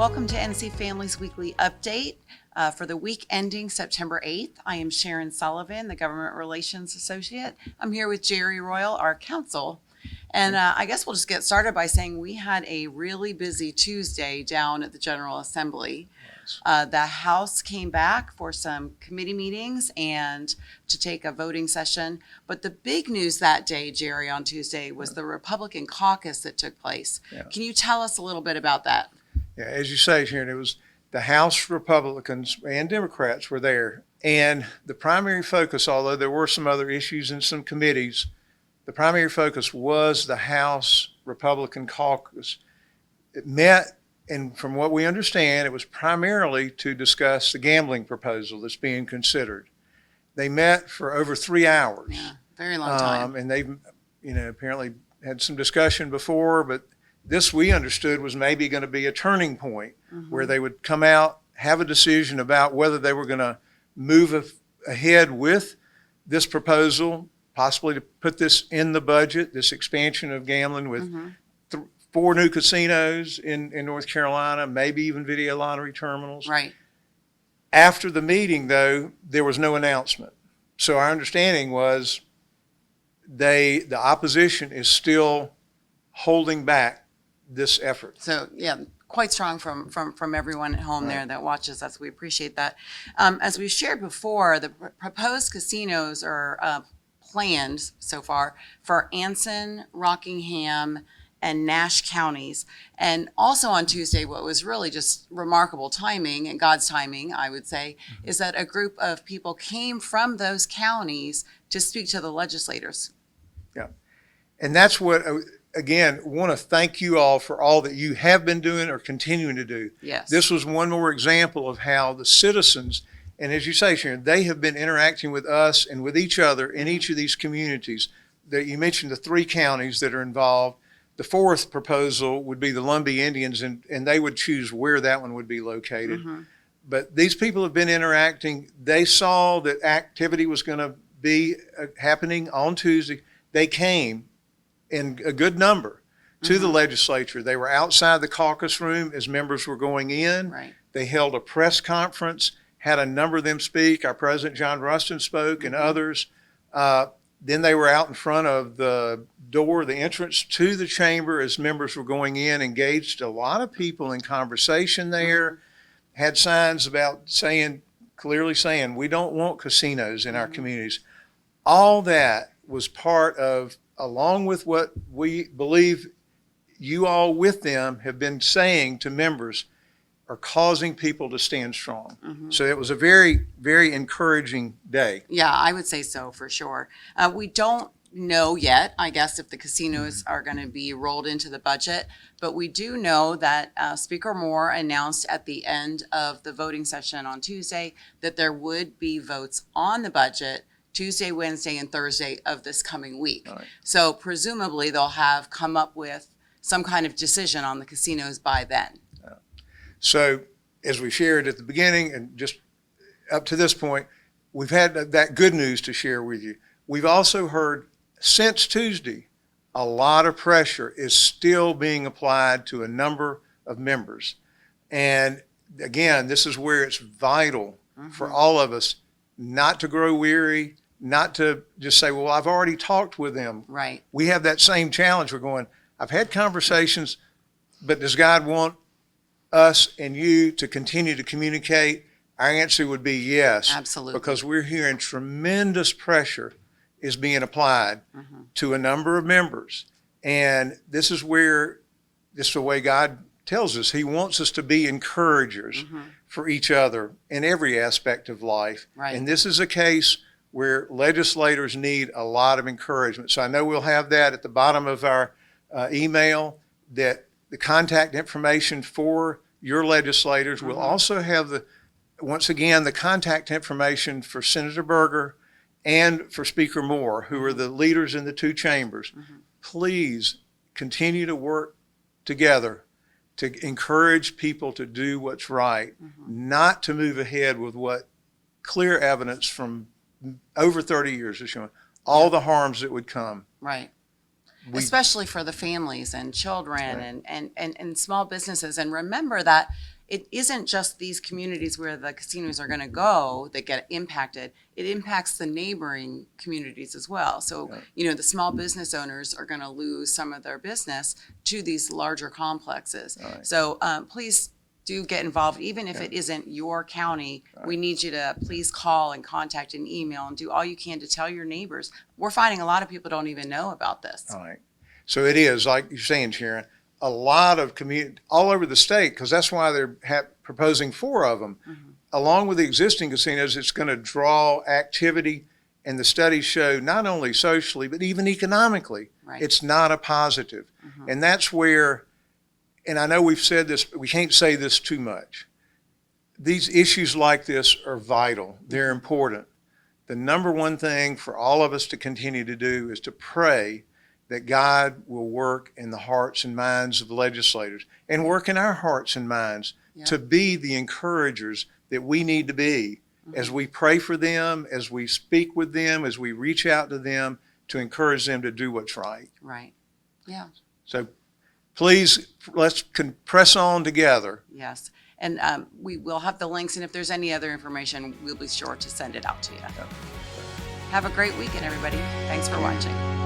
Welcome to NC Families Weekly Update for the week ending September 8th. I am Sharon Sullivan, the Government Relations Associate. I'm here with Jerry Royal, our counsel. And I guess we'll just get started by saying we had a really busy Tuesday down at the General Assembly. The House came back for some committee meetings and to take a voting session. But the big news that day, Jerry, on Tuesday, was the Republican caucus that took place. Yeah. Can you tell us a little bit about that? Yeah, as you say, Sharon, it was the House Republicans and Democrats were there. And the primary focus, although there were some other issues in some committees, the primary focus was the House Republican caucus. It met, and from what we understand, it was primarily to discuss the gambling proposal that's being considered. They met for over 3 hours. Yeah, very long time. And they, apparently had some discussion before, but this we understood was maybe going to be a turning point where they would come out, have a decision about whether they were going to move ahead with this proposal, possibly to put this in the budget, this expansion of gambling with 4 new casinos in North Carolina, maybe even video lottery terminals. Right. After the meeting, though, there was no announcement. So our understanding was the opposition is still holding back this effort. So, yeah, quite strong from everyone at home there that watches us. We appreciate that. As we shared before, the proposed casinos are planned so far for Anson, Rockingham, and Nash counties. And also on Tuesday, what was really just remarkable timing, and God's timing, I would say, is that a group of people came from those counties to speak to the legislators. Yeah. And that's what, again, want to thank you all for all that you have been doing or continuing to do. Yes. This was one more example of how the citizens, and as you say, Sharon, they have been interacting with us and with each other in each of these communities. That you mentioned the 3 counties that are involved. The 4th proposal would be the Lumbee Indians, and they would choose where that one would be located. But these people have been interacting. They saw that activity was going to be happening on Tuesday. They came in a good number to the legislature. They were outside the caucus room as members were going in. Right. They held a press conference, had a number of them speak. Our President John Rustin spoke and others. Then they were out in front of the door, the entrance to the chamber as members were going in, engaged a lot of people in conversation there, had signs about clearly saying, we don't want casinos in our communities. All that was part of, along with what we believe you all with them have been saying to members, are causing people to stand strong. So it was a very, very encouraging day. Yeah, I would say so for sure. We don't know yet, I guess, if the casinos are going to be rolled into the budget, but we do know that Speaker Moore announced at the end of the voting session on Tuesday that there would be votes on the budget Tuesday, Wednesday, and Thursday of this coming week. Right. So presumably they'll have come up with some kind of decision on the casinos by then. So as we shared at the beginning and just up to this point, we've had that good news to share with you. We've also heard since Tuesday, a lot of pressure is still being applied to a number of members. And again, this is where it's vital for all of us not to grow weary, not to just say, well, I've already talked with them. Right. We have that same challenge. We're going, I've had conversations, but does God want us and you to continue to communicate? Our answer would be yes. Absolutely. Because we're hearing tremendous pressure is being applied to a number of members. And this is the way God tells us. He wants us to be encouragers for each other in every aspect of life. Right. And this is a case where legislators need a lot of encouragement. So I know we'll have that at the bottom of our email, that the contact information for your legislators. We'll also have once again, the contact information for Senator Berger and for Speaker Moore, who are the leaders in the 2 chambers. Please continue to work together to encourage people to do what's right, not to move ahead with what clear evidence from over 30 years is showing, all the harms that would come. Right. Especially for the families and children and small businesses. And remember that it isn't just these communities where the casinos are going to go that get impacted. It impacts the neighboring communities as well. So, the small business owners are going to lose some of their business to these larger complexes. Right. So please do get involved, even if it isn't your county. We need you to please call and contact and email and do all you can to tell your neighbors. We're finding a lot of people don't even know about this. All right. So it is, like you're saying, Sharon, a lot of community all over the state, because that's why they're proposing 4 of them. Mm-hmm. Along with the existing casinos, it's going to draw activity, and the studies show not only socially, but even economically, Right. it's not a positive. Mhm. And that's where, and I know we've said this, but we can't say this too much. These issues like this are vital. They're important. The number one thing for all of us to continue to do is to pray that God will work in the hearts and minds of the legislators and work in our hearts and minds Yeah. to be the encouragers that we need to be as we pray for them, as we speak with them, as we reach out to them to encourage them to do what's right. Right. Yeah. So please, let's press on together. Yes. And we will have the links, and if there's any other information, we'll be sure to send it out to you. Have a great weekend, everybody. Thanks for watching.